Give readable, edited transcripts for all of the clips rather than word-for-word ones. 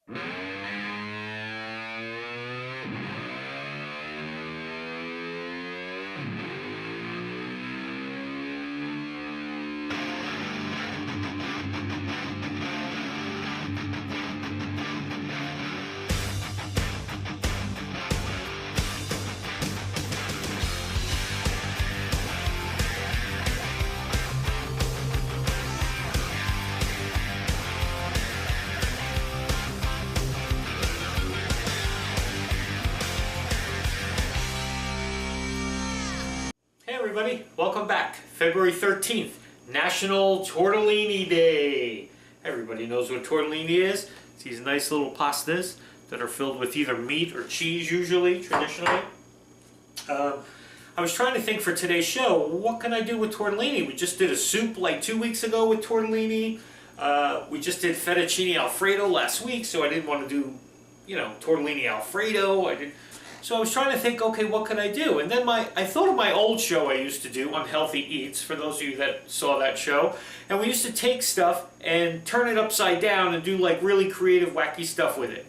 Hey everybody, welcome back. February 13th, National Tortellini Day. Everybody knows what tortellini is. It's these nice little pastas that are filled with either meat or cheese usually, traditionally. I was trying to think for today's show, what can I do with tortellini? We just did a soup like 2 weeks ago with tortellini. We just did fettuccine alfredo last week, so I didn't want to do, tortellini alfredo. So I was trying to think, okay, what can I do? And then I thought of my old show I used to do, Unhealthy Eats, for those of you that saw that show. And we used to take stuff and turn it upside down and do like really creative, wacky stuff with it.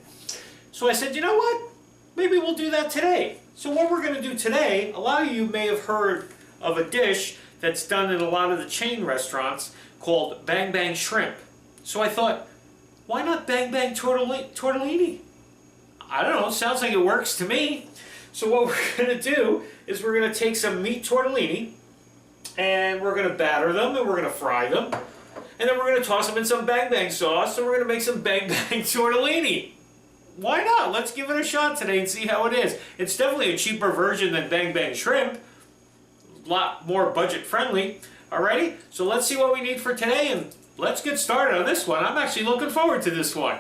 So I said, you know what? Maybe we'll do that today. So what we're going to do today, a lot of you may have heard of a dish that's done in a lot of the chain restaurants called Bang Bang Shrimp. So I thought, why not Bang Bang Tortellini? I don't know, sounds like it works to me. So what we're going to do is we're going to take some meat tortellini and we're going to batter them and we're going to fry them. And then we're going to toss them in some Bang Bang sauce and we're going to make some Bang Bang Tortellini. Why not? Let's give it a shot today and see how it is. It's definitely a cheaper version than Bang Bang Shrimp. A lot more budget friendly. Alrighty, so let's see what we need for today and let's get started on this one. I'm actually looking forward to this one.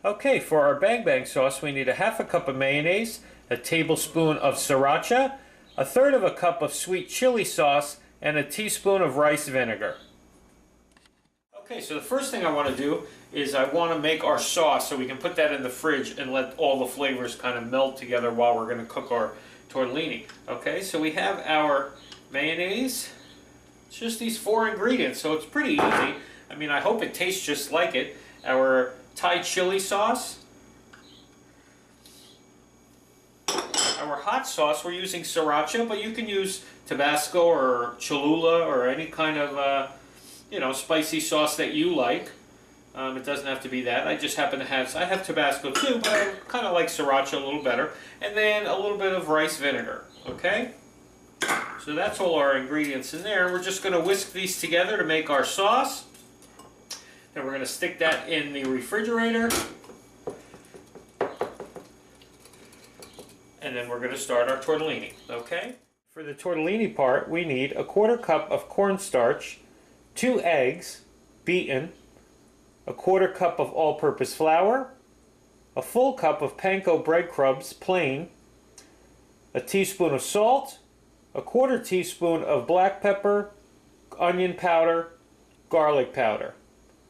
Okay, for our Bang Bang sauce, we need a half a cup of mayonnaise, a tablespoon of sriracha, a third of a cup of sweet chili sauce, and a teaspoon of rice vinegar. Okay, so the first thing I want to do is I want to make our sauce so we can put that in the fridge and let all the flavors kind of meld together while we're going to cook our tortellini. Okay, so we have our mayonnaise. It's just these 4 ingredients, so it's pretty easy. I mean, I hope it tastes just like it. Our Thai chili sauce. Our hot sauce, we're using sriracha, but you can use Tabasco or Cholula or any kind of, spicy sauce that you like. It doesn't have to be that. I just happen to have, I have Tabasco too, but I kind of like sriracha a little better. And then a little bit of rice vinegar, okay? So that's all our ingredients in there. We're just going to whisk these together to make our sauce. Then we're going to stick that in the refrigerator. And then we're going to start our tortellini, okay? For the tortellini part, we need a 1/4 cup of cornstarch, 2 eggs, beaten, a 1/4 cup of all-purpose flour, a full cup of panko breadcrumbs, plain, a teaspoon of salt, a 1/4 teaspoon of black pepper, onion powder, garlic powder.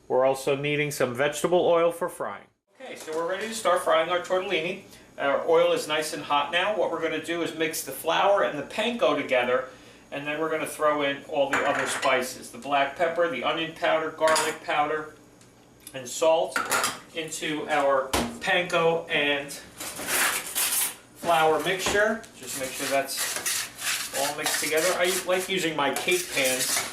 We're also needing some vegetable oil for frying. Okay, so we're ready to start frying our tortellini. Our oil is nice and hot now. What we're going to do is mix the flour and the panko together, and then we're going to throw in all the other spices. The black pepper, the onion powder, garlic powder, and salt into our panko and flour mixture. Just make sure that's all mixed together. I like using my cake pans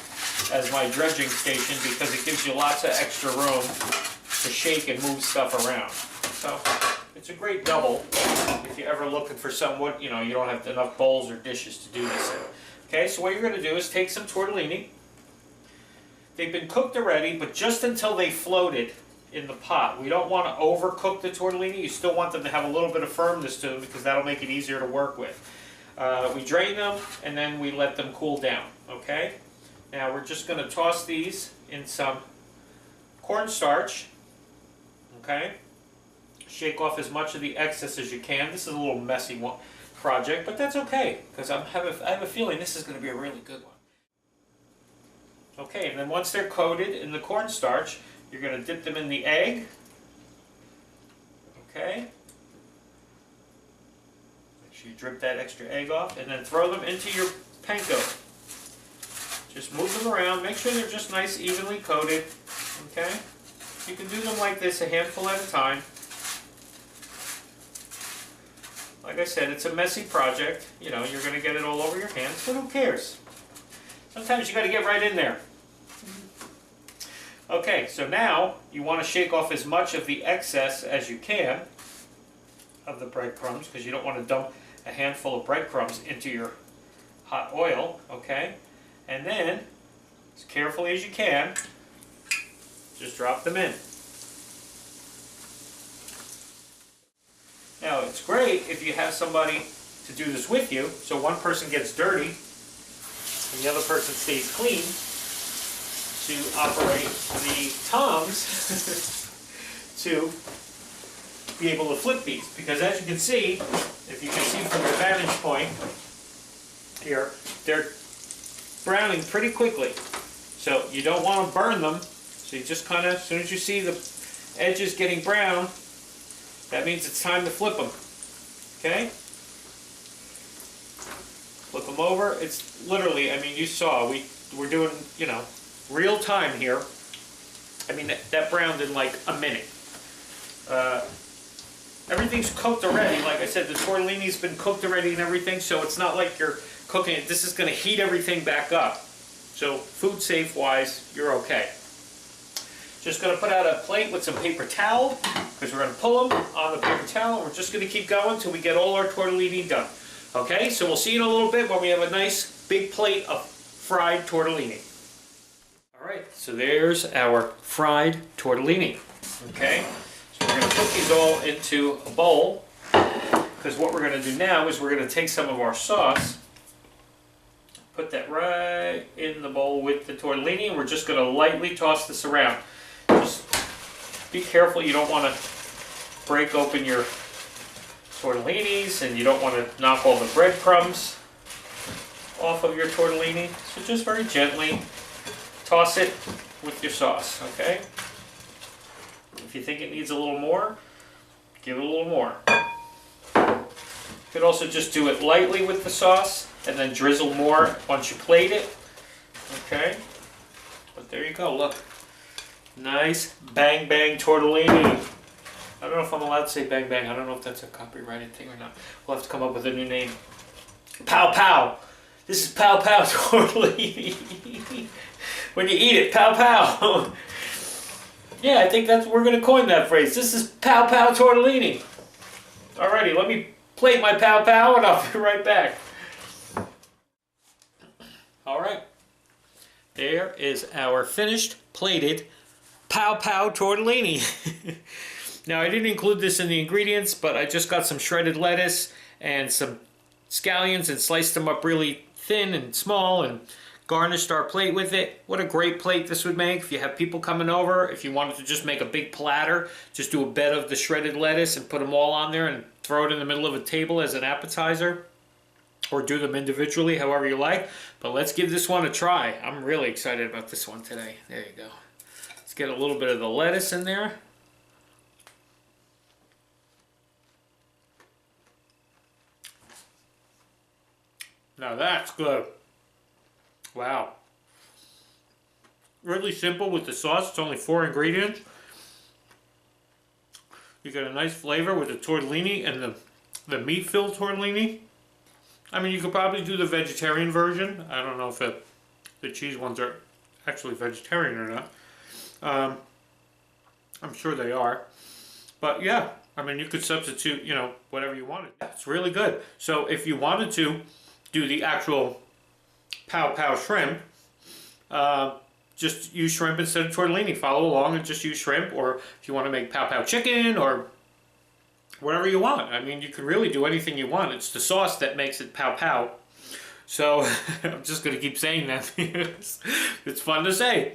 as my dredging station because it gives you lots of extra room to shake and move stuff around. So it's a great double if you're ever looking for someone, you don't have enough bowls or dishes to do this in. Okay, so what you're going to do is take some tortellini. They've been cooked already, but just until they floated in the pot. We don't want to overcook the tortellini. You still want them to have a little bit of firmness to them because that'll make it easier to work with. We drain them and then we let them cool down. Okay? Now we're just going to toss these in some cornstarch. Okay? Shake off as much of the excess as you can. This is a little messy project, but that's okay because I have a feeling this is going to be a really good one. Okay, and then once they're coated in the cornstarch, you're going to dip them in the egg. Okay? Make sure you drip that extra egg off, and then throw them into your panko. Just move them around. Make sure they're just nice, evenly coated. Okay? You can do them like this, a handful at a time. Like I said, it's a messy project. You know, you're going to get it all over your hands, but who cares? Sometimes you got to get right in there. Okay, so now you want to shake off as much of the excess as you can of the breadcrumbs, because you don't want to dump a handful of breadcrumbs into your hot oil, okay? And then, as carefully as you can, just drop them in. Now, it's great if you have somebody to do this with you, so one person gets dirty and the other person stays clean, to operate the tongs to be able to flip these. Because as you can see, if you can see from the vantage point here, they're browning pretty quickly. So you don't want to burn them, so you just kind of, as soon as you see the edges getting brown, that means it's time to flip them. Okay? Flip them over. It's literally, I mean, you saw, we're doing, you know, real time here. I mean, that browned in like a minute. Everything's cooked already. Like I said, the tortellini's been cooked already and everything, so it's not like you're cooking it. This is going to heat everything back up. So food safe wise, you're okay. Just going to put out a plate with some paper towel, because we're going to pull them on the paper towel. We're just going to keep going until we get all our tortellini done. Okay, so we'll see you in a little bit when we have a nice big plate of fried tortellini. Alright, so there's our fried tortellini. Okay, so we're going to put these all into a bowl, because what we're going to do now is we're going to take some of our sauce, put that right in the bowl with the tortellini, and we're just going to lightly toss this around. Just be careful, you don't want to break open your tortellinis, and you don't want to knock all the breadcrumbs off of your tortellini. So just very gently toss it with your sauce, okay? If you think it needs a little more, give it a little more. You could also just do it lightly with the sauce and then drizzle more once you plate it, okay? But there you go, look. Nice bang bang tortellini. I don't know if I'm allowed to say bang bang. I don't know if that's a copyrighted thing or not. We'll have to come up with a new name. Pow pow. This is pow pow tortellini. When you eat it, pow pow. Yeah, I think we're going to coin that phrase. This is pow pow tortellini. Alrighty, let me plate my pow pow and I'll be right back. Alright. There is our finished plated pow pow tortellini. Now, I didn't include this in the ingredients, but I just got some shredded lettuce and some scallions and sliced them up really thin and small and garnished our plate with it. What a great plate this would make if you have people coming over. If you wanted to just make a big platter, just do a bed of the shredded lettuce and put them all on there and throw it in the middle of a table as an appetizer. Or do them individually, however you like. But let's give this one a try. I'm really excited about this one today. There you go. Let's get a little bit of the lettuce in there. Now that's good. Wow. Really simple with the sauce. It's only 4 ingredients. You get a nice flavor with the tortellini and the meat-filled tortellini. I mean, you could probably do the vegetarian version. I don't know if the cheese ones are actually vegetarian or not. I'm sure they are. But yeah, I mean, you could substitute, you know, whatever you wanted. It's really good. So if you wanted to do the actual pow pow shrimp, just use shrimp instead of tortellini. Follow along and just use shrimp. Or if you want to make pow pow chicken or whatever you want. I mean, you can really do anything you want. It's the sauce that makes it pow pow. So I'm just going to keep saying that because it's fun to say.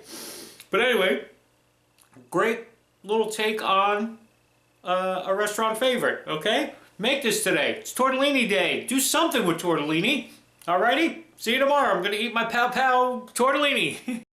But anyway, great little take on a restaurant favorite, okay? Make this today. It's Tortellini Day. Do something with tortellini. Alrighty? See you tomorrow. I'm going to eat my pow pow tortellini.